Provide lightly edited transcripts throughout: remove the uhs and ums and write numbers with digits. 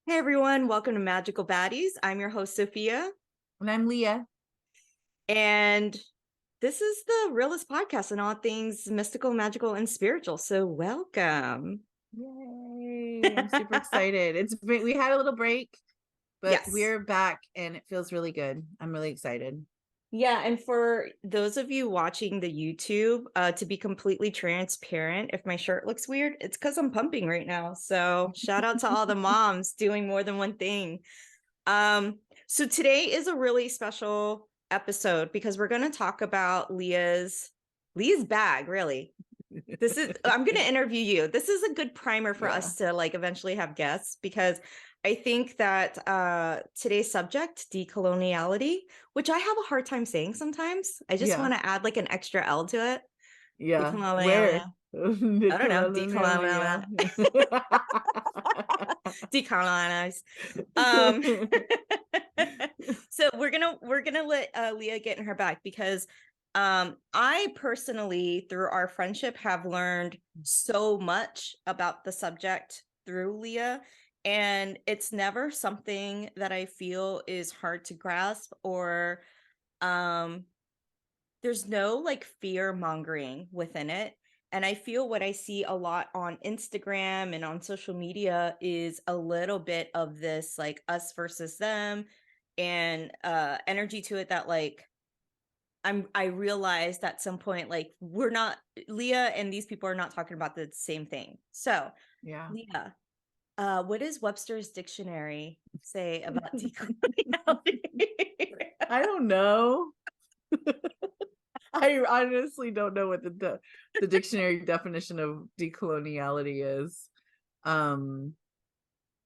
Hey everyone, welcome to Magical Baddies. I'm your host, Sophia, And I'm Leah. and this is the realest podcast on all things mystical, magical, and spiritual. So, welcome. Yay. I'm super excited. We had a little break, but Yes. we're back and it feels really good. I'm really excited. Yeah, and for those of you watching the YouTube, to be completely transparent, if my shirt looks weird, it's because I'm pumping right now. So, shout out to all the moms doing more than one thing. So today is a really special episode because we're going to talk about Leah's bag, really. I'm going to interview you. This is a good primer for Yeah. us to like eventually have guests, because I think that today's subject, decoloniality, which I have a hard time saying sometimes. I just Yeah. want to add like an extra L to it. Yeah. Decoloniality. Where? I don't know. Decoloniality. Decolonize. Um, so we're gonna let Leah get in her back, because I personally, through our friendship, have learned so much about the subject through Leah, and it's never something that I feel is hard to grasp, or um there's no like fear mongering within it. And I feel what I see a lot on Instagram and on social media is a little bit of this like us versus them, and energy to it that like I realized at some point like we're not, Leah and these people are not talking about the same thing. So, Yeah. Leah, what does Webster's dictionary say about decoloniality? I don't know. I honestly don't know what the dictionary definition of decoloniality is. Um,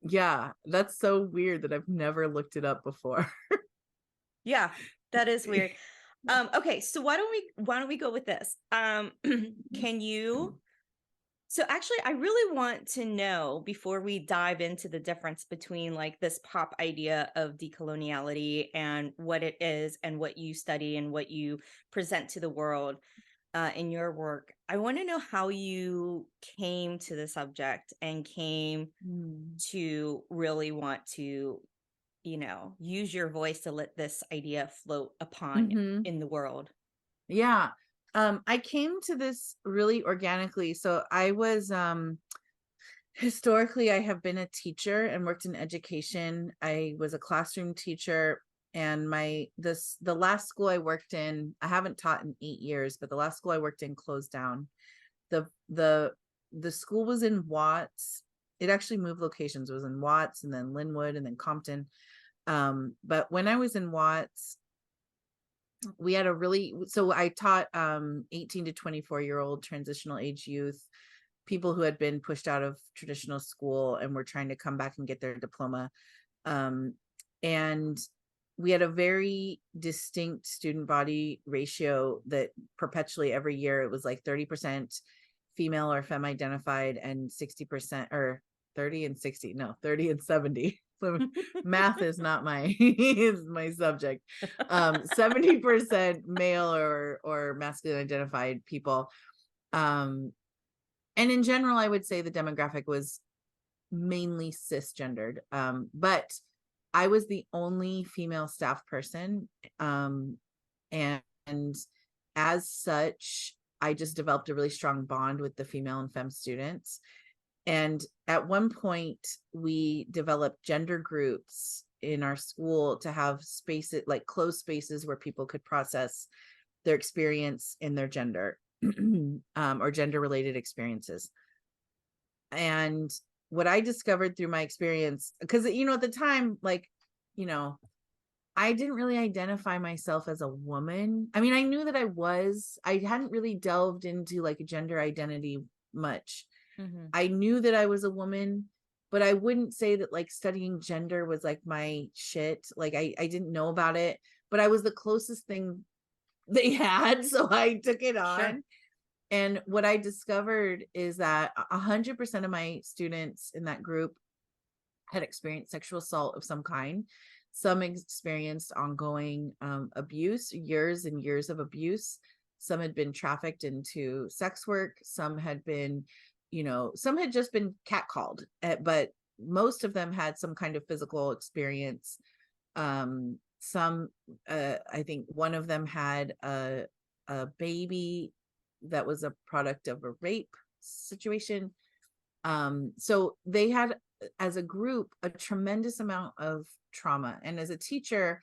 yeah, that's so weird that I've never looked it up before. Yeah, that is weird. Okay, so why don't we go with this? Can you So actually I really want to know, before we dive into the difference between like this pop idea of decoloniality and what it is and what you study and what you present to the world in your work. I want to know how you came to the subject and came Hmm. to really want to, use your voice to let this idea float upon Hmm. in the world. Yeah. I came to this really organically. So I was historically I have been a teacher and worked in education. I was a classroom teacher, and the last school I worked in, I haven't taught in 8 years, but the last school I worked in closed down. The school was in Watts. It actually moved locations. It was in Watts and then Linwood and then Compton. But when I was in Watts, we had so I taught 18 to 24-year-old transitional age youth, people who had been pushed out of traditional school and were trying to come back and get their diploma. um, and we had a very distinct student body ratio that perpetually every year it was like 30% female or femme identified and 60%, or 30 and 60, no, 30 and 70. So math is not my is my subject. 70% male or masculine identified people. um and in general I would say the demographic was mainly cisgendered. But I was the only female staff person. And as such, I just developed a really strong bond with the female and femme students. And at one point, we developed gender groups in our school to have spaces, like closed spaces where people could process their experience in their gender, or gender related experiences. And what I discovered through my experience, because at the time, like, you know I didn't really identify myself as a woman. I mean, I knew that I hadn't really delved into like a gender identity much. Hmm. I knew that I was a woman, but I wouldn't say that like studying gender was like my shit. Like I didn't know about it, but I was the closest thing they had, so I took it Sure. on. And what I discovered is that 100% of my students in that group had experienced sexual assault of some kind. Some experienced ongoing abuse, years and years of abuse. Some had been trafficked into sex work. Some had been, some had just been catcalled. But most of them had some kind of physical experience. Some, I think one of them had a baby that was a product of a rape situation. So they had, as a group, a tremendous amount of trauma. And as a teacher,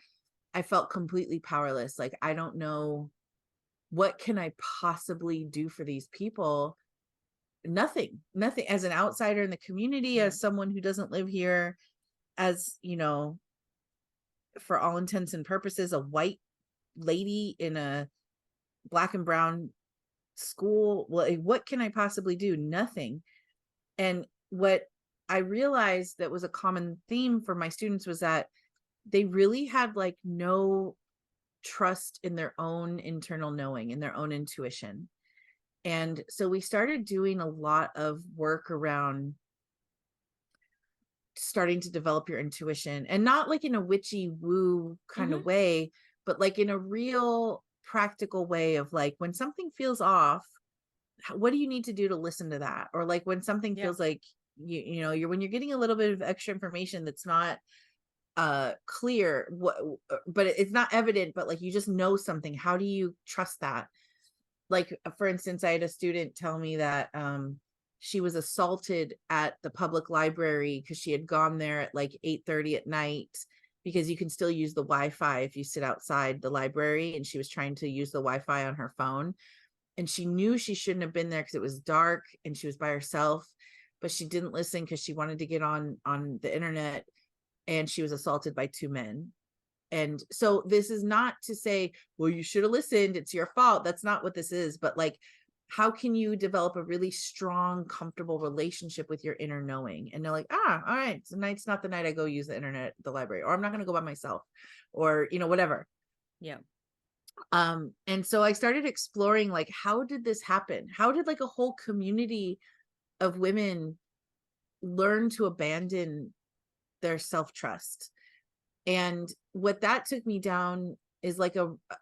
I felt completely powerless. Like, I don't know, what can I possibly do for these people? Nothing. As an outsider in the community, Yeah. as someone who doesn't live here, as, you know, for all intents and purposes, a white lady in a black and brown school. Well, what can I possibly do? Nothing. And what I realized that was a common theme for my students was that they really had like no trust in their own internal knowing, in their own intuition. And so we started doing a lot of work around starting to develop your intuition, and not like in a witchy woo kind of way, but like in a real practical way of like, when something feels off, what do you need to do to listen to that? Or like when something Yeah. feels like you know, when you're getting a little bit of extra information that's not clear, what, but it's not evident, but like you just know something, how do you trust that? Like, for instance, I had a student tell me that she was assaulted at the public library because she had gone there at like 8:30 at night, because you can still use the Wi-Fi if you sit outside the library, and she was trying to use the Wi-Fi on her phone, and she knew she shouldn't have been there because it was dark and she was by herself, but she didn't listen because she wanted to get on the internet, and she was assaulted by two men. And so this is not to say, well, you should have listened, it's your fault. That's not what this is. But like, how can you develop a really strong, comfortable relationship with your inner knowing and know like, all right, tonight's not the night I go use the internet at the library, or I'm not going to go by myself, or, you know, whatever. Yeah. And so I started exploring like, how did this happen? How did like a whole community of women learn to abandon their self-trust? And what that took me down is like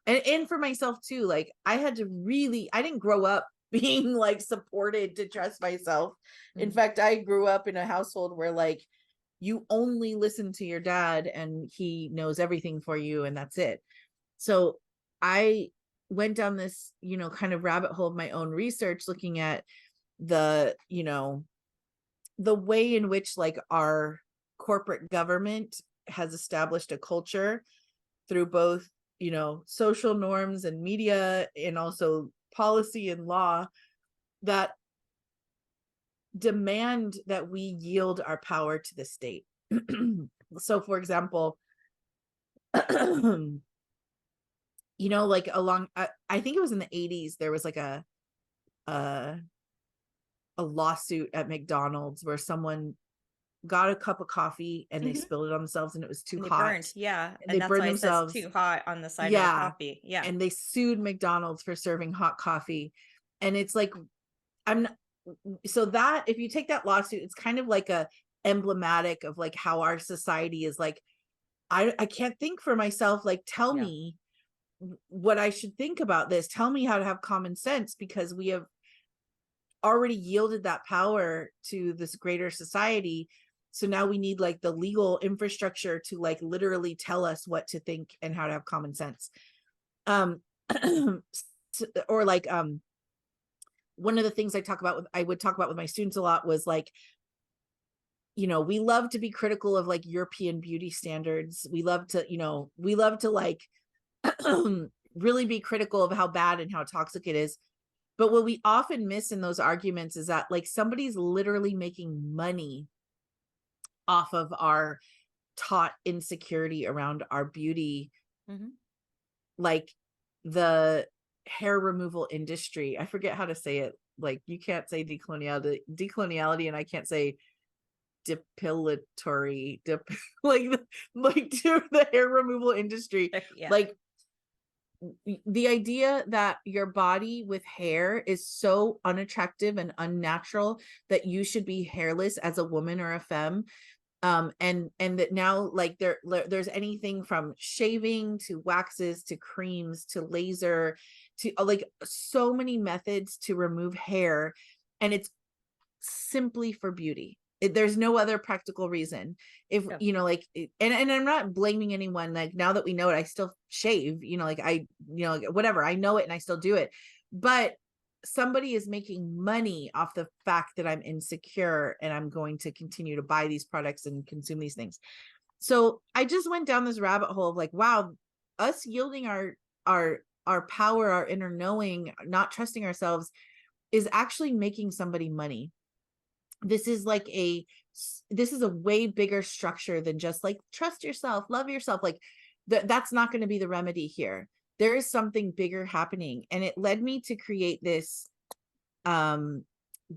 and for myself too, like I didn't grow up being like supported to trust myself. In fact, I grew up in a household where like you only listen to your dad and he knows everything for you and that's it. So I went down this, you know, kind of rabbit hole of my own research, looking at the, you know, the way in which like our corporate government has established a culture through both, you know, social norms and media, and also policy and law, that demand that we yield our power to the state. So for example, you know, like along I think it was in the 80s, there was like a lawsuit at McDonald's where someone got a cup of coffee and they Mhm. spilled it on themselves and it was too And they hot, burned. Yeah. and And they that's burned why it says themselves. too hot on the side of the Yeah. coffee. Yeah. And they sued McDonald's for serving hot coffee. And it's like, I'm not, so that if you take that lawsuit, it's kind of like a emblematic of like how our society is like, I can't think for myself. Like, tell Yeah. me what I should think about this. Tell me how to have common sense, because we have already yielded that power to this greater society. So now we need like the legal infrastructure to like literally tell us what to think and how to have common sense. Um or like one of the things I would talk about with my students a lot was like, you know, we love to be critical of like European beauty standards. We love to, you know, like really be critical of how bad and how toxic it is. But what we often miss in those arguments is that like somebody's literally making money off of our taught insecurity around our beauty. Like the hair removal industry. I forget how to say it. Like you can't say decoloniality, and I can't say depilatory, like the hair removal industry. Yeah. Like the idea that your body with hair is so unattractive and unnatural that you should be hairless as a woman or a femme. And that now like there's anything from shaving to waxes to creams to laser to like so many methods to remove hair, and it's simply for beauty. There's no other practical reason. If, Yeah. like, and I'm not blaming anyone. Like, now that we know it, I still shave, like like, whatever, I know it and I still do it. But somebody is making money off the fact that I'm insecure and I'm going to continue to buy these products and consume these things. So I just went down this rabbit hole of like, wow, us yielding our power, our inner knowing, not trusting ourselves, is actually making somebody money. This is a way bigger structure than just like, trust yourself, love yourself. Like, that's not going to be the remedy here. There is something bigger happening. And it led me to create this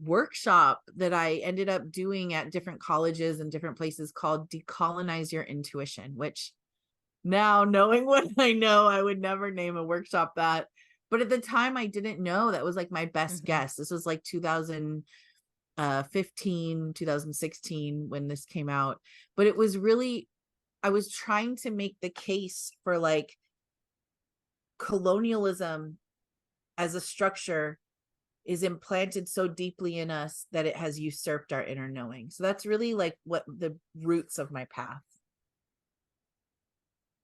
workshop that I ended up doing at different colleges and different places called Decolonize Your Intuition, which now, knowing what I know, I would never name a workshop that. But at the time, I didn't know. That was like my best guess. This was like 2015, 2016 when this came out. But it was really, I was trying to make the case for like colonialism as a structure is implanted so deeply in us that it has usurped our inner knowing. So that's really like what the roots of my path.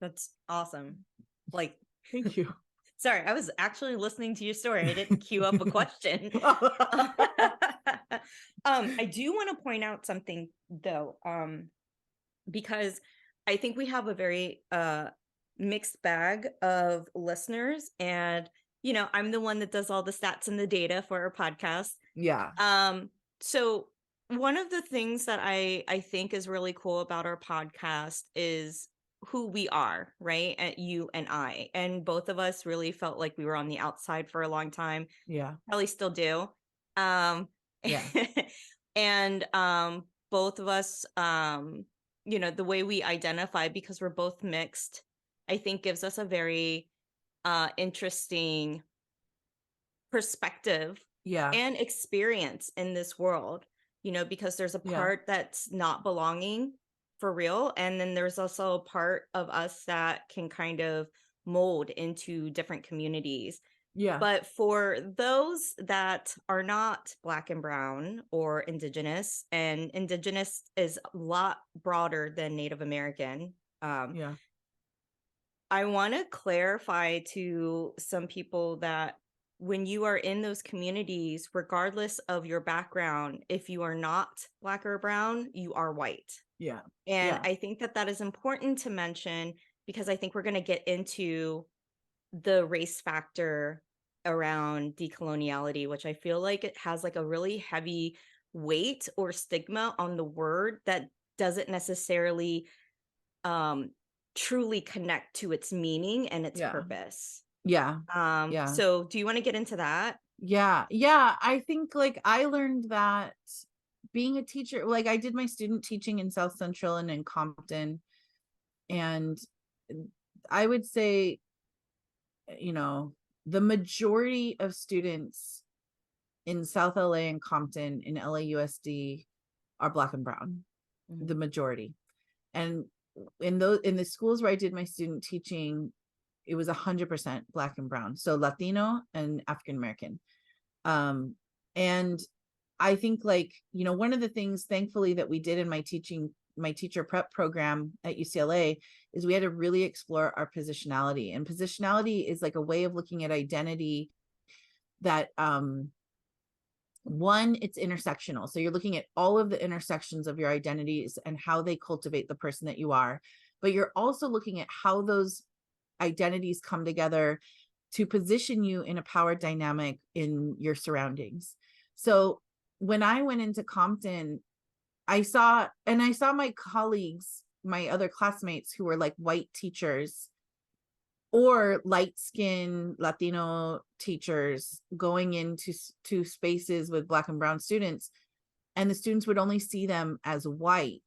That's awesome. Like, thank you. Sorry, I was actually listening to your story. I didn't queue up a question. I do want to point out something though, because I think we have a very mixed bag of listeners, and I'm the one that does all the stats and the data for our podcast. Yeah. So one of the things that I think is really cool about our podcast is who we are, right? And you and I, and both of us really felt like we were on the outside for a long time. Yeah. Probably still do. Yeah. And both of us, the way we identify, because we're both mixed, I think gives us a very interesting perspective and experience in this world, because there's a part that's not belonging for real, and then there's also a part of us that can kind of mold into different communities. But for those that are not Black and brown or Indigenous, and Indigenous is a lot broader than Native American, I want to clarify to some people that when you are in those communities, regardless of your background, if you are not Black or brown, you are white. And I think that that is important to mention, because I think we're going to get into the race factor around decoloniality, which I feel like it has like a really heavy weight or stigma on the word that doesn't necessarily truly connect to its meaning and its purpose. So do you want to get into that? I think like I learned that being a teacher, like I did my student teaching in South Central and in Compton, and I would say, the majority of students in South LA and Compton in LAUSD are Black and brown, the majority. And in the schools where I did my student teaching, it was 100% Black and brown, so Latino and African American. And I think like, one of the things thankfully that we did in my teacher prep program at UCLA is we had to really explore our positionality. And positionality is like a way of looking at identity that one, it's intersectional. So you're looking at all of the intersections of your identities and how they cultivate the person that you are. But you're also looking at how those identities come together to position you in a power dynamic in your surroundings. So when I went into Compton, I saw my colleagues, my other classmates who were like white teachers or light-skinned Latino teachers going into spaces with Black and brown students, and the students would only see them as white.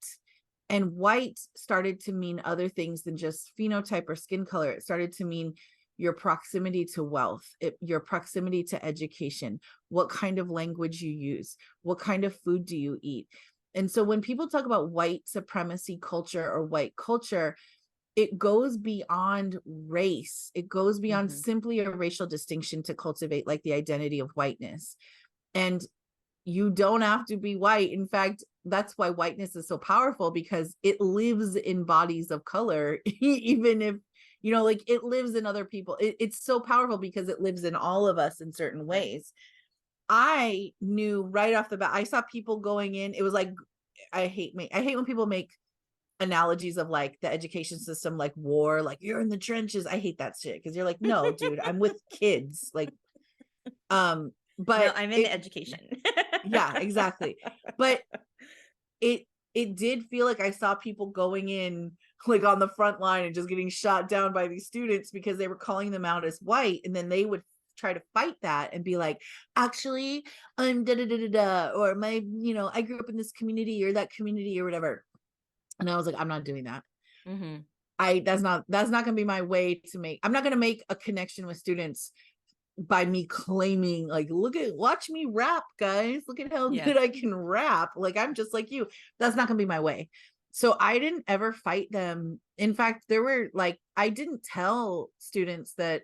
And white started to mean other things than just phenotype or skin color. It started to mean your proximity to wealth, your proximity to education, what kind of language you use, what kind of food do you eat. And so when people talk about white supremacy culture or white culture, it goes beyond race. It goes beyond simply a racial distinction to cultivate like the identity of whiteness. And you don't have to be white. In fact, that's why whiteness is so powerful, because it lives in bodies of color, even if, you know, like it lives in other people. It's so powerful because it lives in all of us in certain Right. ways. I knew right off the bat, I saw people going in, it was like, I hate when people make analogies of like the education system, like war, like you're in the trenches. I hate that shit, because you're like, no, dude, I'm with kids. Like, No, but I'm in it, education. yeah, exactly. But it it did feel like I saw people going in like on the front line and just getting shot down by these students because they were calling them out as white, and then they would try to fight that and be like, actually, I'm da da da da da, or my, you know, I grew up in this community or that community or whatever. And I was like, I'm not doing that. Mm-hmm. That's not going to be my way to make, I'm not going to make a connection with students by me claiming like, watch me rap, guys, look at how Yeah. good I can rap, like I'm just like you. That's not going to be my way. So I didn't ever fight them. In fact, there were like, I didn't tell students that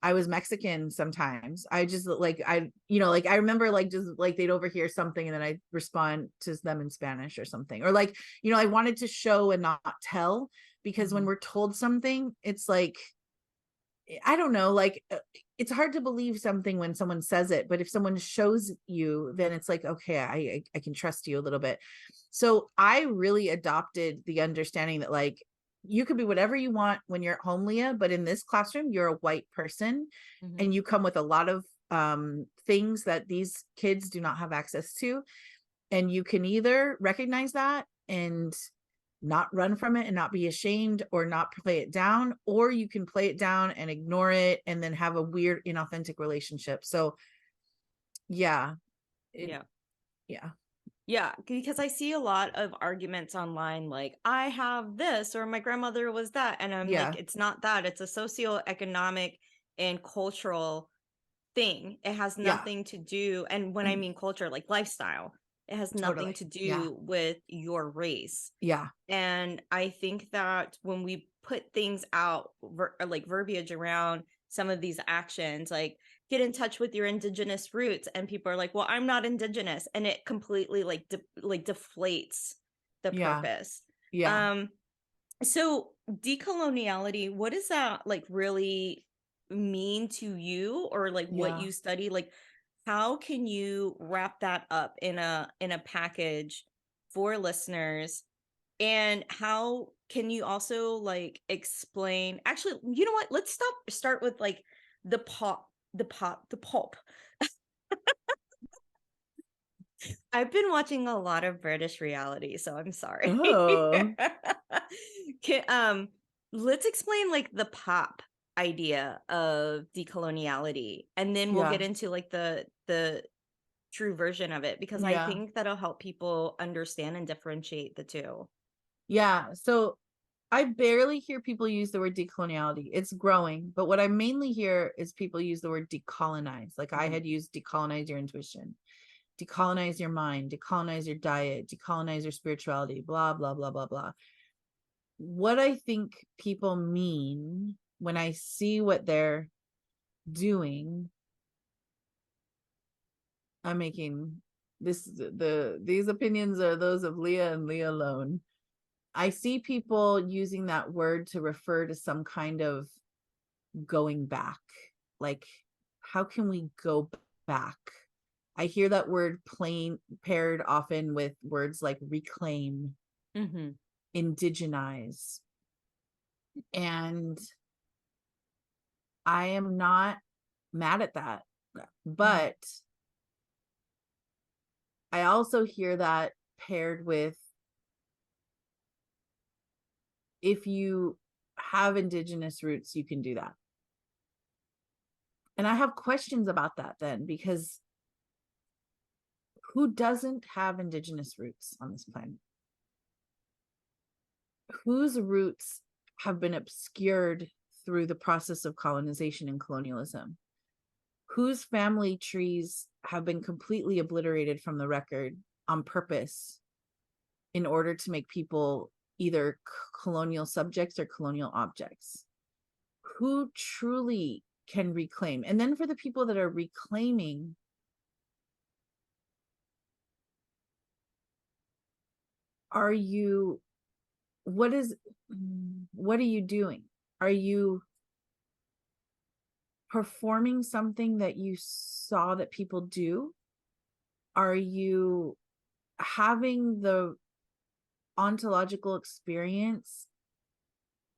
I was Mexican sometimes. I just like, I, you know, like I remember like just like they'd overhear something and then I respond to them in Spanish or something. Or like, you know, I wanted to show and not tell, because when Mm-hmm. we're told something, it's like, I don't know, like it's hard to believe something when someone says it, but if someone shows you, then it's like, okay, I can trust you a little bit. So I really adopted the understanding that like, you could be whatever you want when you're at home, Leah, but in this classroom, you're a white person Mm-hmm. and you come with a lot of things that these kids do not have access to. And you can either recognize that and not run from it and not be ashamed, or not play it down, or you can play it down and ignore it and then have a weird inauthentic relationship. So yeah, Yeah. yeah, Yeah, because I see a lot of arguments online like, I have this or my grandmother was that. And I'm like, yeah, it's not that. It's a socioeconomic and cultural thing. It has yeah, nothing to do. And when I mean culture, like lifestyle, it has nothing totally, to yeah, do with your race. yeah, And I think that when we put things out, like verbiage around some of these actions, like get in touch with your indigenous roots, and people are like, "Well, I'm not indigenous," and it completely like like deflates the yeah, purpose. yeah, Um, so decoloniality, what does that like really mean to you, or like what yeah, you study? Like, how can you wrap that up in a package for listeners? And how can you also like explain, actually, you know what? Let's start with like the pulp. I've been watching a lot of British reality, so I'm sorry. oh, Can, let's explain like the pop idea of decoloniality, and then we'll yeah, get into like the true version of it, because I yeah, think that'll help people understand and differentiate the two. yeah. So I barely hear people use the word decoloniality. It's growing, but what I mainly hear is people use the word decolonize. Like I Mhm. had used decolonize your intuition, decolonize your mind, decolonize your diet, decolonize your spirituality, blah, blah, blah, blah, blah. What I think people mean when I see what they're doing, I'm making these opinions are those of Leah and Leah alone. I see people using that word to refer to some kind of going back. Like, how can we go back? I hear that word plain paired often with words like reclaim, Mhm. indigenize. And I am not mad at that. Mhm. But I also hear that paired with, if you have indigenous roots, you can do that. And I have questions about that then, because who doesn't have indigenous roots on this planet? Whose roots have been obscured through the process of colonization and colonialism? Whose family trees have been completely obliterated from the record on purpose in order to make people either colonial subjects or colonial objects? Who truly can reclaim? And then for the people that are reclaiming, are you, what is, what are you doing? Are you performing something that you saw that people do? Are you having the ontological experience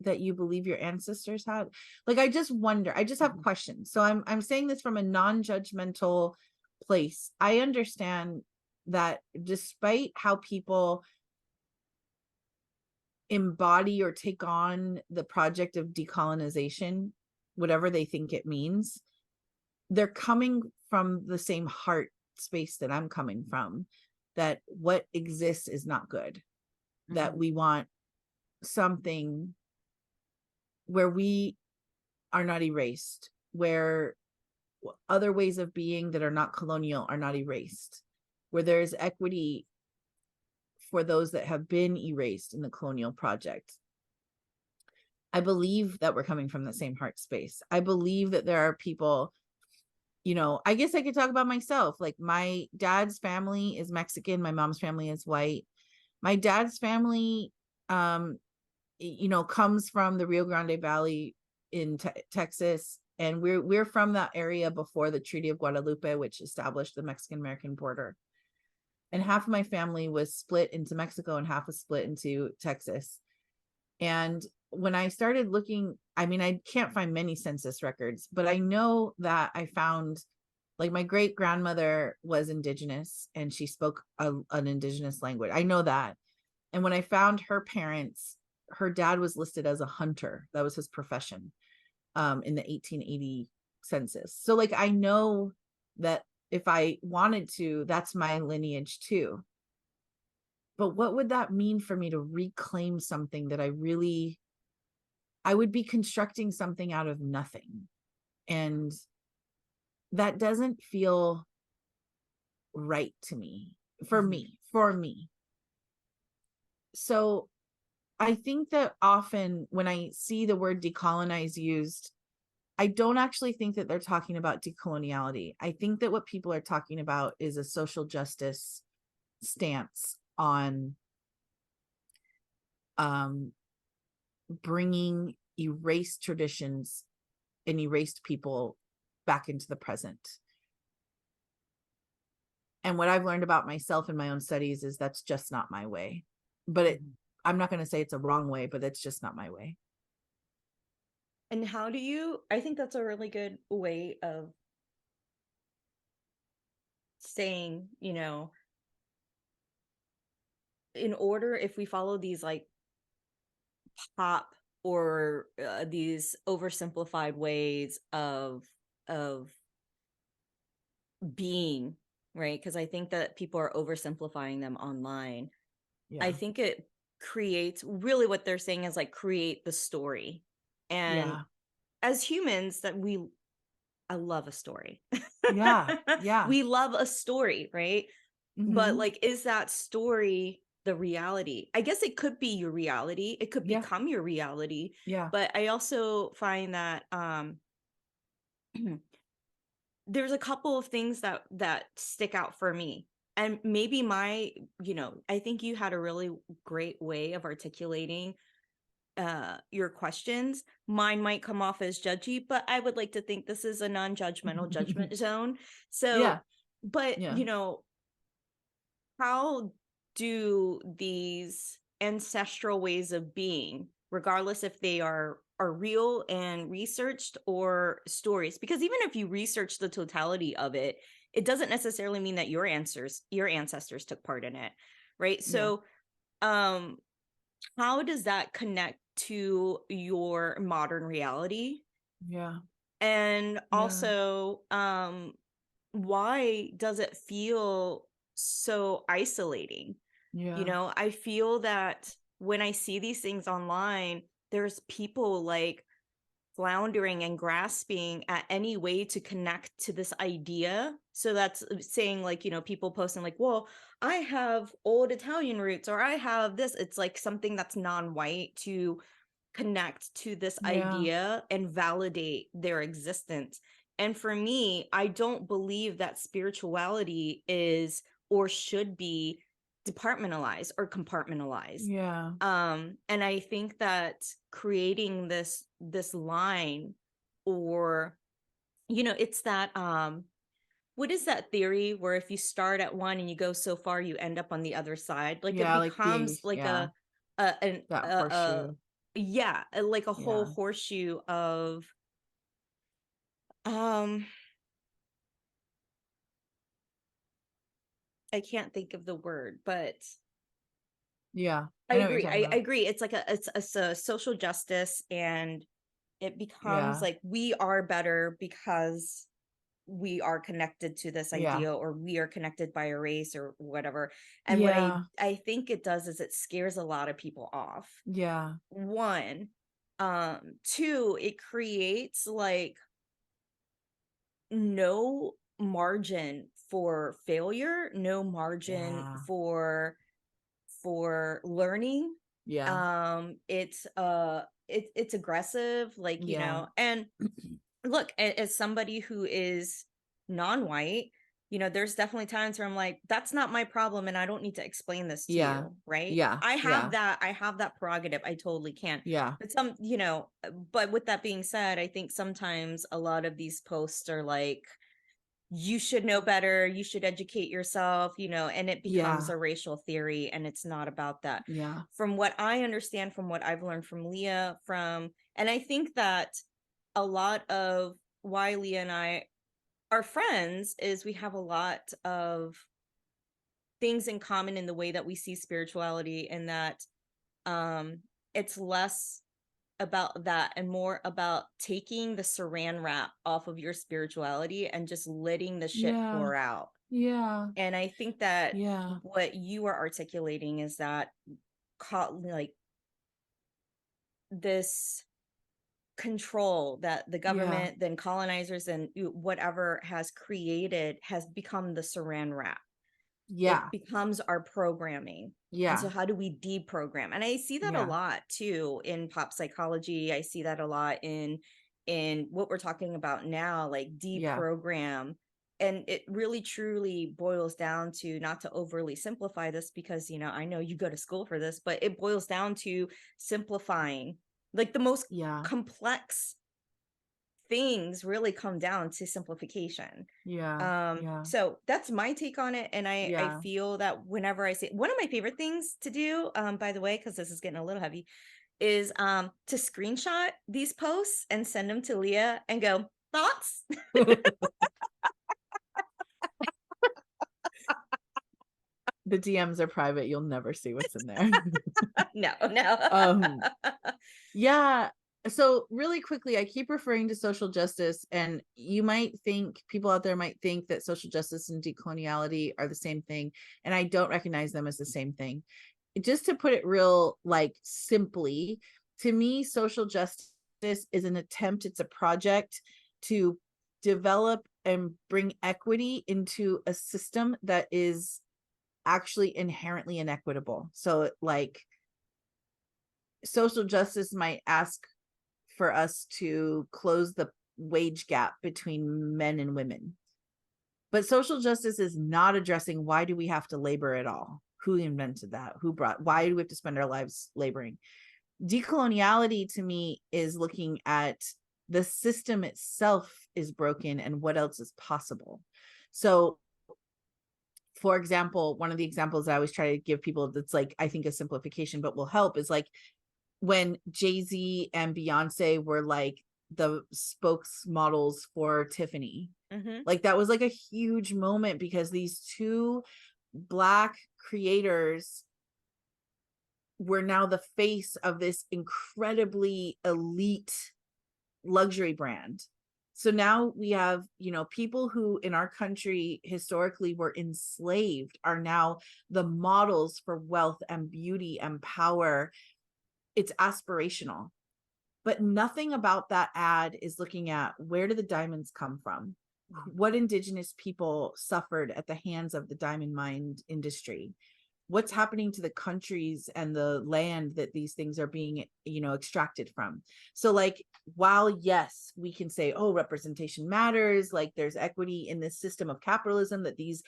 that you believe your ancestors had? Like, I just wonder, I just have questions. So I'm saying this from a non-judgmental place. I understand that despite how people embody or take on the project of decolonization, whatever they think it means, they're coming from the same heart space that I'm coming from, that what exists is not good, that we want something where we are not erased, where other ways of being that are not colonial are not erased, where there is equity for those that have been erased in the colonial project. I believe that we're coming from the same heart space. I believe that there are people, you know, I guess I could talk about myself. Like, my dad's family is Mexican, my mom's family is white. My dad's family, you know, comes from the Rio Grande Valley in Texas, and we're from that area before the Treaty of Guadalupe, which established the Mexican-American border. And half of my family was split into Mexico and half was split into Texas. And when I started looking, I mean, I can't find many census records, but I know that I found, like, my great grandmother was indigenous and she spoke an indigenous language. I know that. And when I found her parents, her dad was listed as a hunter. That was his profession, in the 1880 census. So, like, I know that if I wanted to, that's my lineage too. But what would that mean for me to reclaim something that I would be constructing something out of nothing. And that doesn't feel right to me, for me. So I think that often when I see the word decolonize used, I don't actually think that they're talking about decoloniality. I think that what people are talking about is a social justice stance on bringing erased traditions and erased people back into the present. And what I've learned about myself in my own studies is that's just not my way. But I'm not going to say it's a wrong way, but it's just not my way. And how do you, I think that's a really good way of saying, you know, in order, if we follow these like pop or these oversimplified ways of being, right? Because I think that people are oversimplifying them online. I Yeah. think it creates, really what they're saying is like create the story. And Yeah. as humans, I love a story. Yeah. Yeah. We love a story, right? But Mm-hmm. like, is that story the reality? I guess it could be your reality. It could Yeah. become your reality. Yeah. But I also find that there's a couple of things that stick out for me. And maybe my, you know, I think you had a really great way of articulating your questions. Mine might come off as judgy, but I would like to think this is a non-judgmental judgment zone. So, Yeah. but Yeah. you know, how do these ancestral ways of being, regardless if they are real and researched or stories, because even if you research the totality of it, it doesn't necessarily mean that your ancestors took part in it, right? Yeah. So um how does that connect to your modern reality? Yeah. And Yeah. also, why does it feel so isolating? You Yeah. know, I feel that when I see these things online, there's people like floundering and grasping at any way to connect to this idea. So that's saying, like, you know, people posting like, well, I have old Italian roots or I have this. It's like something that's non-white to connect to this Yeah. idea and validate their existence. And for me, I don't believe that spirituality is or should be departmentalized or compartmentalized. Yeah. And I think that creating this line, or it's that what is that theory where if you start at one and you go so far you end up on the other side, like it Yeah, like the, becomes like yeah, that a horseshoe. yeah, like a whole Yeah. horseshoe of um I can't think of the word, but Yeah. I I know what you're agree. talking I about. agree. It's like it's a social justice, and it becomes Yeah. like we are better because we are connected to this Yeah. idea, or we are connected by a race or whatever. And what Yeah. I think it does is it scares a lot of people off. Yeah. One, two, it creates like no margin for failure, no margin Yeah. for learning. Yeah. It's aggressive, like, Yeah. and look, as somebody who is non-white, there's definitely times where I'm like, that's not my problem and I don't need to explain this to Yeah. you, right? Yeah. Yeah. I have that prerogative. I totally can. Yeah. But but with that being said, I think sometimes a lot of these posts are like, you should know better, you should educate yourself, and it becomes Yeah. a racial theory, and it's not about that. Yeah. From what I understand, from what I've learned from Leah, and I think that a lot of why Leah and I are friends is we have a lot of things in common in the way that we see spirituality, and that um it's less about that and more about taking the saran wrap off of your spirituality and just letting the shit Yeah. pour out. Yeah. And I think that Yeah. what you are articulating is that like this control that the Yeah. government, then colonizers, and whatever has created has become the saran wrap. It Yeah. becomes our programming. And so Yeah. how do we deprogram? And I see that a Yeah. lot too in pop psychology. I see that a lot in what we're talking about now, like Yeah. deprogram. And it really truly boils down to, not to overly simplify this because I know you go to school for this, but it boils down to simplifying. Like the most Yeah. complex things really come down to simplification. Yeah. Yeah. So that's my take on it. And I Yeah. feel that whenever I say, one of my favorite things to do, by the way, because this is getting a little heavy, is to screenshot these posts and send them to Leah and go, thoughts? The DMs are private. You'll never see what's in there. No, no. Yeah. So really quickly, I keep referring to social justice, and you might think, people out there might think that social justice and decoloniality are the same thing, and I don't recognize them as the same thing. Just to put it real, like, simply, to me, social justice is an attempt, it's a project to develop and bring equity into a system that is actually inherently inequitable. So like, social justice might ask for us to close the wage gap between men and women, but social justice is not addressing why do we have to labor at all, who invented that, why do we have to spend our lives laboring. Decoloniality to me is looking at the system itself is broken and what else is possible. So for example, one of the examples I always try to give people that's like, I think a simplification but will help, is like when Jay-Z and Beyonce were like the spokesmodels for Tiffany. Mm-hmm. Like that was like a huge moment because these two Black creators were now the face of this incredibly elite luxury brand. So now we have, people who in our country historically were enslaved are now the models for wealth and beauty and power. It's aspirational, but nothing about that ad is looking at where do the diamonds come from? What indigenous people suffered at the hands of the diamond mine industry? what's happening to the countries and the land that these things are being, extracted from. So like, while yes, we can say, oh, representation matters, like there's equity in this system of capitalism, that these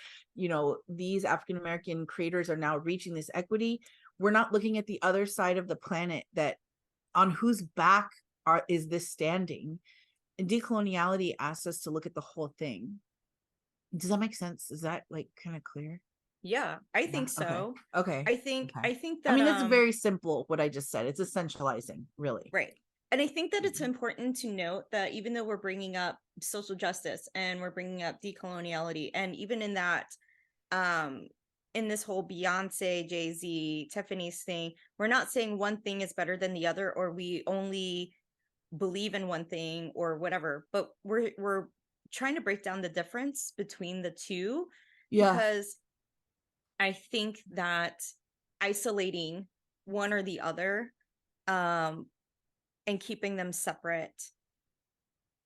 African American creators are now reaching this equity, we're not looking at the other side of the planet, that on whose back is this standing. And decoloniality asks us to look at the whole thing. Does that make sense? Is that like kind of clear? Yeah, I Yeah. think so. Okay. I think Okay. I think I that mean, it's very simple what I just said. It's essentializing, really. right. And I think that it's Mhm. important to note that even though we're bringing up social justice and we're bringing up decoloniality, and even in that, um, in this whole Beyonce, Jay-Z, Tiffany's thing, we're not saying one thing is better than the other, or we only believe in one thing or whatever, but we're trying to break down the difference between the two, Yeah. because I think that isolating one or the other, um, and keeping them separate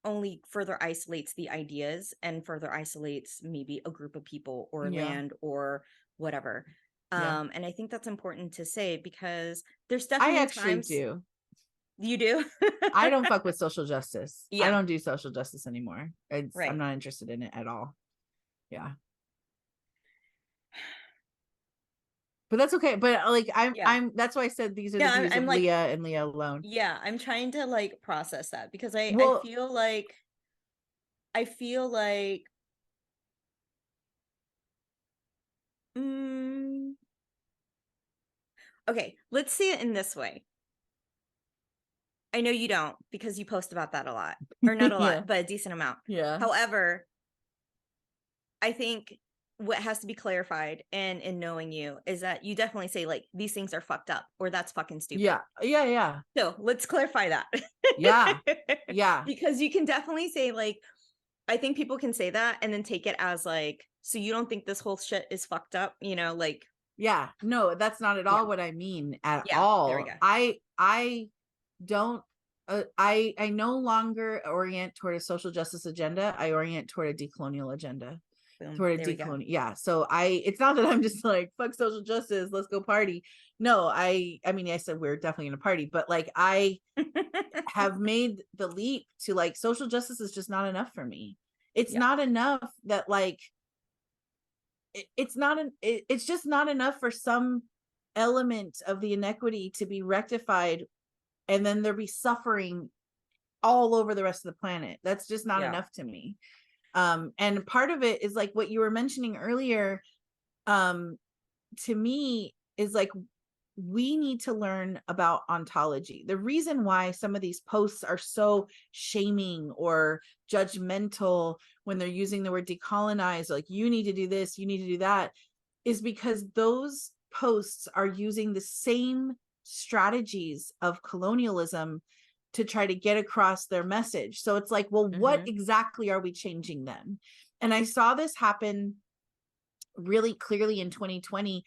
only further isolates the ideas and further isolates maybe a group of people or Yeah. land or whatever. Yeah. And I think that's important to say, because there's I definitely actually times do. you do. I don't fuck with social justice. I Yeah, don't do social justice anymore. I'm right. not interested in it at all. Yeah. But that's okay. But like, Yeah. that's why I said these are the Yeah, views I'm of like, Leah and Leah alone. yeah, I'm trying to like process that, because I Well, feel like I feel like mm, okay, let's see it in this way. I know you don't, because you post about that a lot, or not a lot, yeah. but a decent amount. Yeah. However, I think what has to be clarified in knowing you is that you definitely say like these things are fucked up or that's fucking stupid. Yeah. Yeah. Yeah. So let's clarify that. Yeah. Yeah. Because you can definitely say like, I think people can say that and then take it as like, so you don't think this whole shit is fucked up, like, Yeah. No, that's not at yeah, all what I mean at yeah, there we all. go. I don't I no longer orient toward a social justice agenda. I orient toward a decolonial agenda. Boom, Toward a there we go. decolonial. Yeah. So it's not that I'm just like, fuck social justice, let's go party. No, I mean, I said we're definitely gonna party, but like, I have made the leap to like, social justice is just not enough for me. It's Yeah. not enough that like, it's just not enough for some element of the inequity to be rectified, and then there be suffering all over the rest of the planet. That's just not Yeah. enough to me. And part of it is like what you were mentioning earlier, um to me, is like, we need to learn about ontology. The reason why some of these posts are so shaming or judgmental when they're using the word decolonize, like, you need to do this, you need to do that, is because those posts are using the same strategies of colonialism to try to get across their message. So it's like, well, what Hmm. exactly are we changing then? And I saw this happen really clearly in 2020,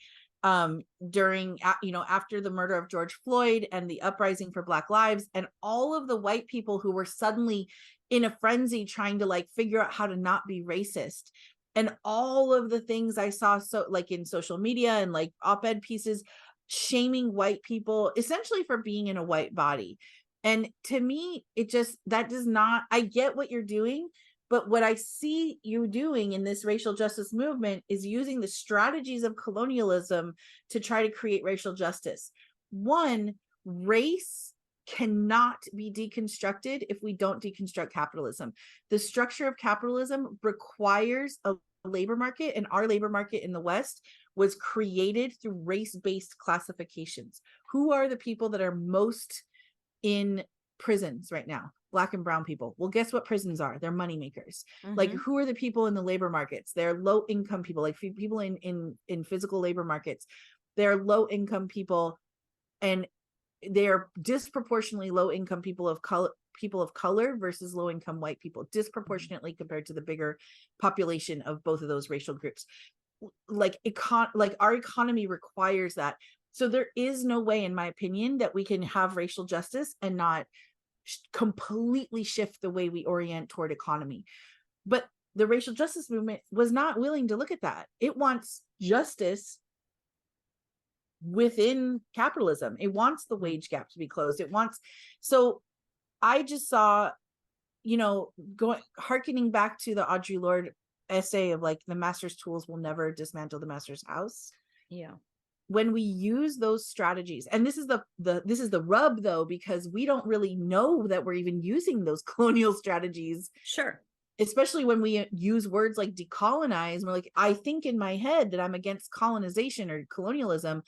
during after the murder of George Floyd and the uprising for Black lives, and all of the white people who were suddenly in a frenzy trying to like figure out how to not be racist, and all of the things I saw, so like in social media and like op-ed pieces shaming white people essentially for being in a white body. And to me, it just, that does not, I get what you're doing, but what I see you doing in this racial justice movement is using the strategies of colonialism to try to create racial justice. One, race cannot be deconstructed if we don't deconstruct capitalism. The structure of capitalism requires a labor market, and our labor market in the West was created through race-based classifications. Who are the people that are most in prisons right now? Black and brown people. Well, guess what prisons are? They're money makers. Like, Hmm. who are the people in the labor markets? They're low income people, like people in physical labor markets. They're low income people, and they're disproportionately low income people of color versus low income white people, disproportionately compared to the bigger population of both of those racial groups. Like, our economy requires that. So there is no way, in my opinion, that we can have racial justice and not completely shift the way we orient toward economy. But the racial justice movement was not willing to look at that. It wants justice within capitalism. It wants the wage gap to be closed. It wants, so I just saw, going harkening back to the Audre Lorde essay of like the master's tools will never dismantle the master's house. Yeah. When we use those strategies, and this is the rub though, because we don't really know that we're even using those colonial strategies. Sure. Especially when we use words like decolonize, we're like, I think in my head that I'm against colonization or colonialism,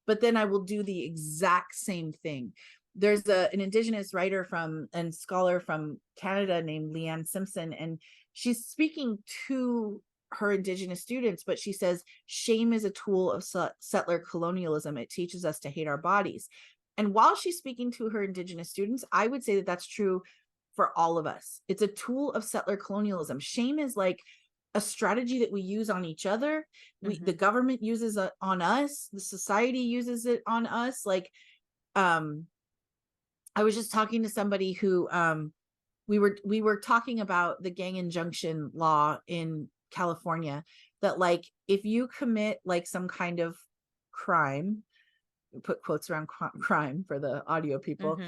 but then I will do the exact same thing. There's an Indigenous writer and scholar from Canada named Leanne Simpson, and she's speaking to her Indigenous students, but she says shame is a tool of settler colonialism. It teaches us to hate our bodies. And while she's speaking to her Indigenous students, I would say that that's true for all of us. It's a tool of settler colonialism. Shame is like a strategy that we use on each other. The government uses it on us. The society uses it on us. Like, I was just talking to somebody who, we were talking about the gang injunction law in California, that like, if you commit like some kind of crime, put quotes around crime for the audio people,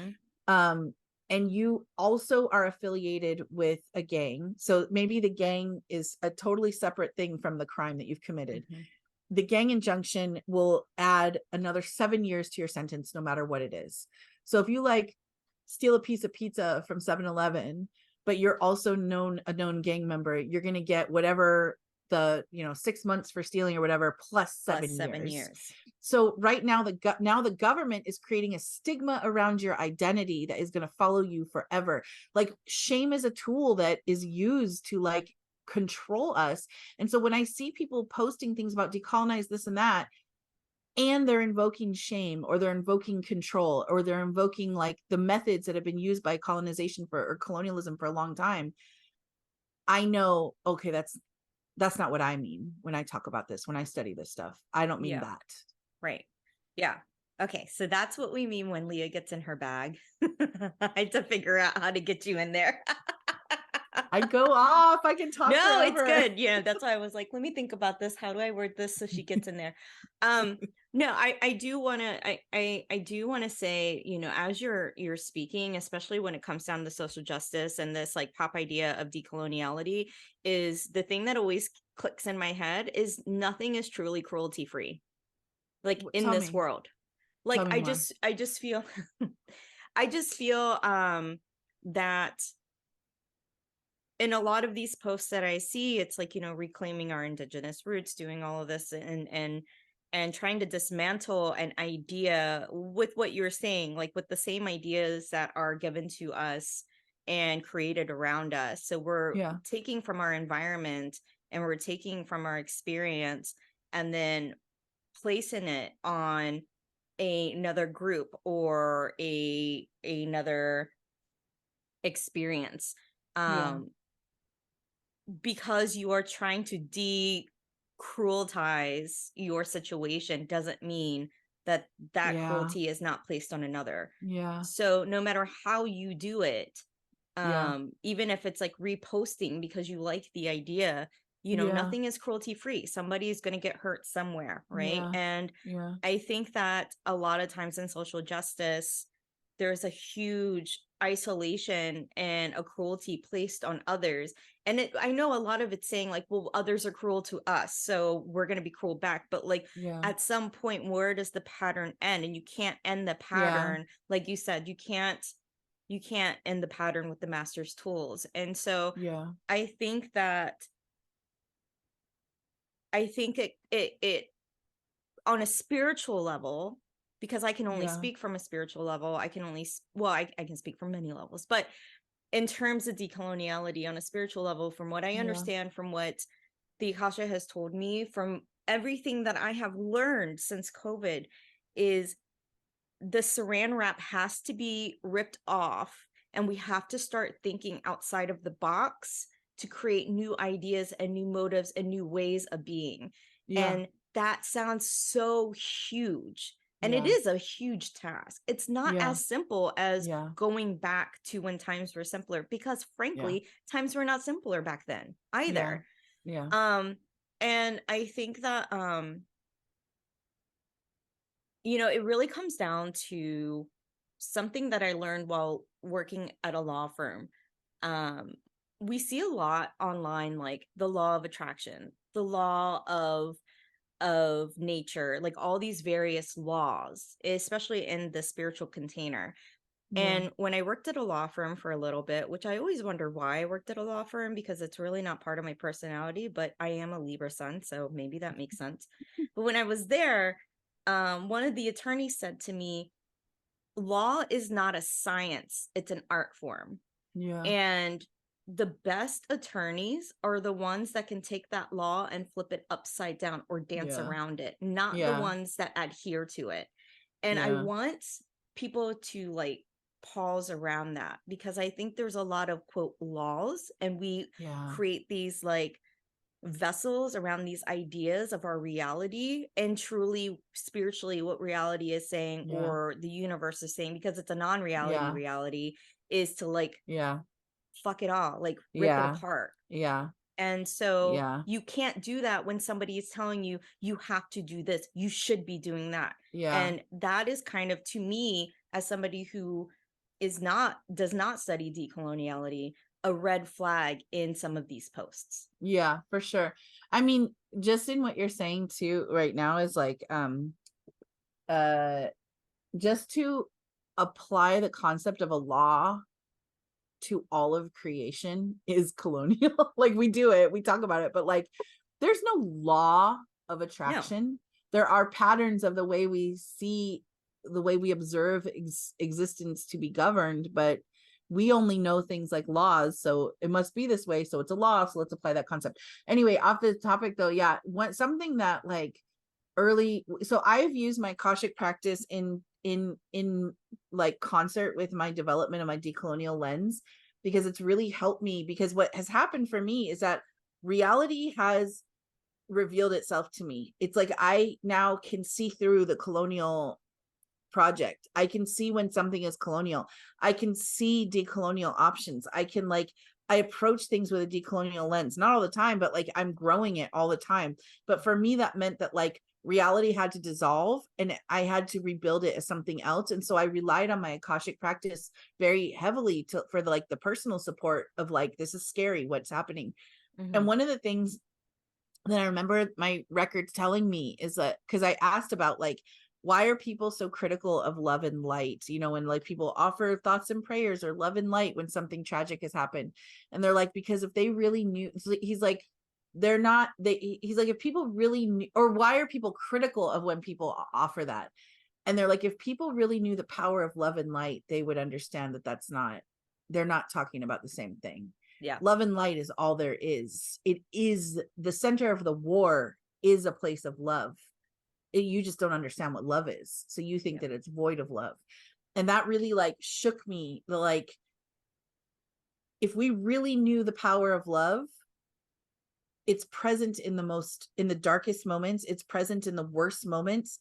and you also are affiliated with a gang, so maybe the gang is a totally separate thing from the crime that you've committed, the gang injunction will add another 7 years to your sentence, no matter what it is. So if you like steal a piece of pizza from 7-Eleven, but you're also a known gang member, you're going to get whatever the 6 months for stealing or whatever plus 7 years. So right now the government is creating a stigma around your identity that is going to follow you forever. Like, shame is a tool that is used to like control us. And so when I see people posting things about decolonize this and that, and they're invoking shame, or they're invoking control, or they're invoking like the methods that have been used by colonization or colonialism for a long time, I know, okay, that's not what I mean when I talk about this, when I study this stuff. I don't mean that. Right. Yeah. Okay. So that's what we mean when Leah gets in her bag. I had to figure out how to get you in there. I go off. I can talk No, forever. it's good. Yeah, that's why I was like, let me think about this. How do I word this so she gets in there? No, I do want to I do want to say, as you're speaking, especially when it comes down to social justice and this like pop idea of decoloniality, is the thing that always clicks in my head is nothing is truly cruelty free. Like in Tell this me. world. Tell Like me more. I just feel I just feel that in a lot of these posts that I see, it's like, reclaiming our indigenous roots, doing all of this and trying to dismantle an idea with what you're saying, like with the same ideas that are given to us and created around us. So we're taking from our environment and we're taking from our experience and then placing it on another group or another experience. Because you are trying to de-crueltize your situation doesn't mean that cruelty is not placed on another. So no matter how you do it, even if it's like reposting because you like the idea, nothing is cruelty free. Somebody is going to get hurt somewhere, right? And I think that a lot of times in social justice, there's a huge isolation and a cruelty placed on others. And I know a lot of it's saying like, well, others are cruel to us, so we're going to be cruel back. But like at some point, where does the pattern end? And you can't end the pattern. Like you said, you can't end the pattern with the master's tools. And so I think it on a spiritual level, because I can only speak from a spiritual level. I can only, I can speak from many levels, but in terms of decoloniality on a spiritual level, from what I understand, from what the Akasha has told me, from everything that I have learned since COVID, is the saran wrap has to be ripped off and we have to start thinking outside of the box to create new ideas and new motives and new ways of being. And that sounds so huge. And it is a huge task. It's not as simple as going back to when times were simpler, because frankly, times were not simpler back then either. And I think that it really comes down to something that I learned while working at a law firm. Um, we see a lot online, like the law of attraction, the law of nature, like all these various laws, especially in the spiritual container. Yeah. And when I worked at a law firm for a little bit, which I always wonder why I worked at a law firm, because it's really not part of my personality, but I am a Libra sun, so maybe that makes sense. But when I was there, one of the attorneys said to me, law is not a science, it's an art form. Yeah. And the best attorneys are the ones that can take that law and flip it upside down or dance Yeah. around it, not the Yeah. ones that adhere to it. And I Yeah. want people to like pause around that, because I think there's a lot of quote laws, and we Yeah. create these like vessels around these ideas of our reality, and truly spiritually what reality is saying Yeah. or the universe is saying, because it's a non-reality Yeah. reality, is to like Yeah. fuck it all, like rip it Yeah. apart. Yeah. And so Yeah. you can't do that when somebody is telling you, you have to do this, you should be doing that. Yeah. And that is kind of, to me, as somebody who does not study decoloniality, a red flag in some of these posts. Yeah, for sure. I mean, just in what you're saying too right now is like uh just to apply the concept of a law to all of creation is colonial. Like we do it, we talk about it, but like there's no law of No. attraction. There are patterns of the way we see, the way we observe existence to be governed, but we only know things like laws, so it must be this way, so it's a law, so let's apply that concept. Anyway, off the topic though, yeah, something that like early, so I've used my Akashic practice in like concert with my development of my decolonial lens, because it's really helped me, because what has happened for me is that reality has revealed itself to me. It's like I now can see through the colonial project. I can see when something is colonial. I can see decolonial options. I can like, I approach things with a decolonial lens, not all the time, but like I'm growing it all the time. But for me, that meant that like reality had to dissolve and I had to rebuild it as something else. And so I relied on my Akashic practice very heavily for the, like the personal support of like, this is scary, what's happening. Mm-hmm. And one of the things that I remember my records telling me is that, because I asked about like, why are people so critical of love and light? You know, when like people offer thoughts and prayers or love and light when something tragic has happened. And they're like, because if they really knew, he's like, they're not, he's like, if people really knew, or why are people critical of when people offer that? And they're like, if people really knew the power of love and light, they would understand that they're not talking about the same thing. Yeah. Love and light is all there is. It is the center of the war, is a place of love. You just don't understand what love is. So you think Yeah. that it's void of love. And that really like shook me. The like, if we really knew the power of love, it's present in the darkest moments. It's present in the worst moments.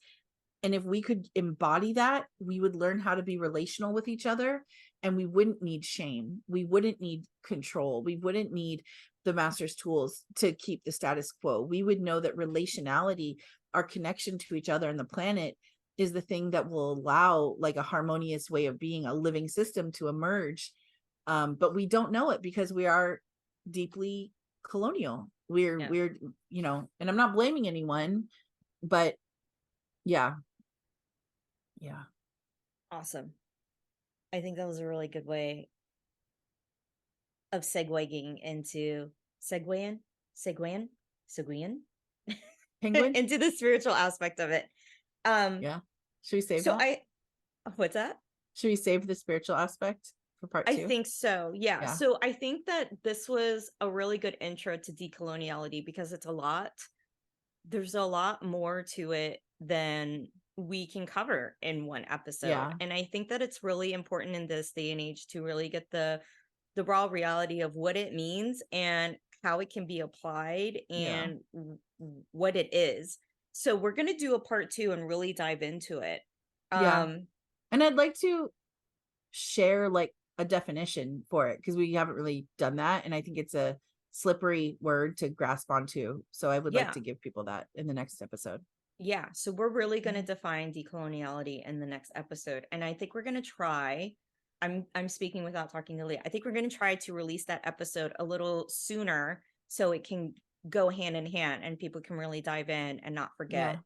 And if we could embody that, we would learn how to be relational with each other, and we wouldn't need shame. We wouldn't need control. We wouldn't need the master's tools to keep the status quo. We would know that relationality, our connection to each other and the planet, is the thing that will allow like a harmonious way of being, a living system to emerge. But we don't know it because we are deeply colonial. Yeah. We're, you know, and I'm not blaming anyone, but yeah. Yeah. Awesome. I think that was a really good way of segueing into segueing segueing Penguin? into the spiritual aspect of it. Um, Yeah. Should we save so that? I what's that? Should we save the spiritual aspect for part I two? think so. Yeah. Yeah. So I think that this was a really good intro to decoloniality, because it's a lot. There's a lot more to it than we can cover in one episode. Yeah. And I think that it's really important in this day and age to really get the raw reality of what it means and how it can be applied Yeah. and what it is. So we're going to do a part 2 and really dive into it. Yeah. Um And I'd like to share like a definition for it, because we haven't really done that. And I think it's a slippery word to grasp onto. So I would like yeah. to give people that in the next episode. Yeah, so we're really going to define decoloniality in the next episode, and I think we're going to try. I'm speaking without talking to Leah. I think we're going to try to release that episode a little sooner so it can go hand in hand and people can really dive in and not Yeah. forget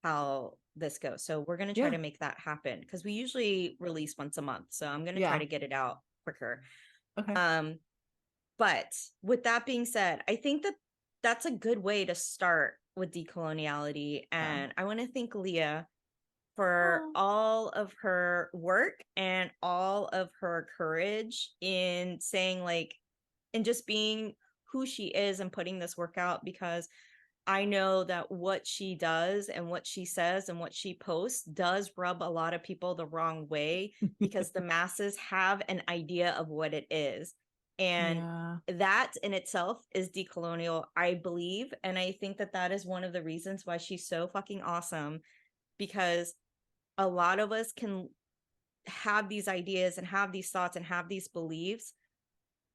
how this goes. So we're going to try Yeah. to make that happen because we usually release once a month. So I'm going to try Yeah. to get it out quicker. Okay. Um, but with that being said, I think that that's a good way to start with decoloniality. Yeah. And I want to thank Leah for Oh, all of her work and all of her courage in saying, like, and just being who she is and putting this work out, because I know that what she does and what she says and what she posts does rub a lot of people the wrong way because the masses have an idea of what it is. And yeah. that in itself is decolonial, I believe. And I think that that is one of the reasons why she's so fucking awesome, because a lot of us can have these ideas and have these thoughts and have these beliefs,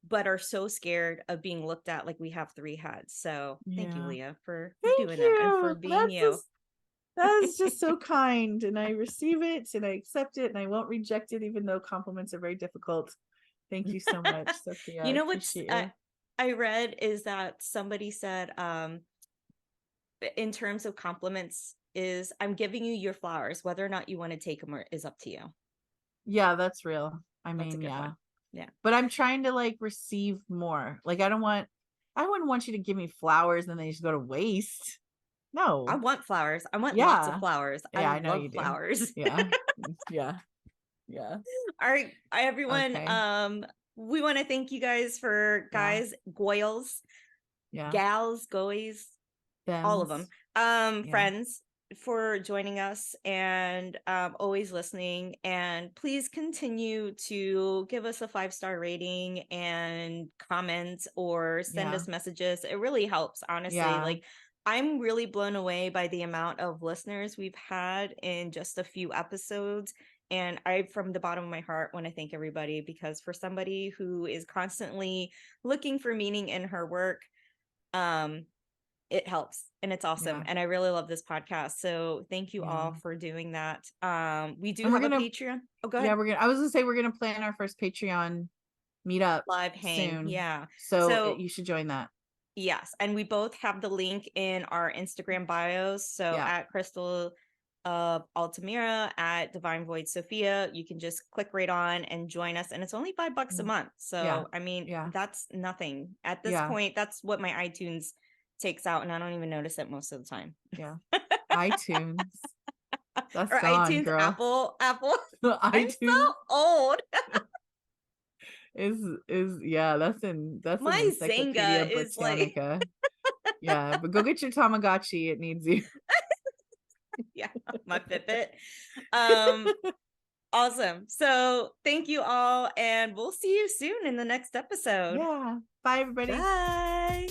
but are so scared of being looked at like we have three heads. So thank you, Yeah. Leah, for Thank doing that and for you. being you. That is just so kind. And I receive it and I accept it and I won't reject it, even though compliments are very difficult. Thank you so much, Sophia. You I know what's appreciate you. I read is that somebody said, in terms of compliments, is I'm giving you your flowers, whether or not you want to take them or is up to you. Yeah, that's real. I That's a mean, good yeah. one. Yeah. But I'm trying to like receive more. Like I wouldn't want you to give me flowers and then they just go to waste. I No. want flowers. I want lots of Yeah. flowers. I Yeah, I know love you do. flowers. Yeah. Yeah. Yeah. All right, everyone. Okay. We want to thank you guys for Yeah. guys, goyles, Yeah. gals, goys, all of them. Thems. Yeah. Friends, for joining us and always listening. And please continue to give us a 5-star rating and comments or send Yeah. us messages. It really helps, honestly. Yeah. Like, I'm really blown away by the amount of listeners we've had in just a few episodes. And I, from the bottom of my heart, want to thank everybody, because for somebody who is constantly looking for meaning in her work, um, it helps and it's awesome. Yeah. And I really love this podcast. So thank you Yeah. all for doing that. We do And we're have a gonna Patreon. Oh, go yeah, ahead. I was gonna say we're gonna plan our first Patreon meetup Live hang. soon. Yeah. So So you should join that. yes. And we both have the link in our Instagram bios. So Yeah. at Crystal Altamira, at Divine Void Sophia, you can just click right on and join us. And it's only $5 a Yeah. month. Yeah. So I mean, Yeah. that's nothing. At this Yeah. point, that's what my iTunes takes out, and I don't even notice it most of the time. Yeah. iTunes. That's Or gone, iTunes, girl. Apple. I'm iTunes so old. is yeah, that's an My Encyclopedia Zynga is like, Britannica. Yeah, but go get your Tamagotchi. It needs you. yeah, my Fitbit. Um, awesome. So thank you all, and we'll see you soon in the next episode. Yeah. Bye, everybody. Bye.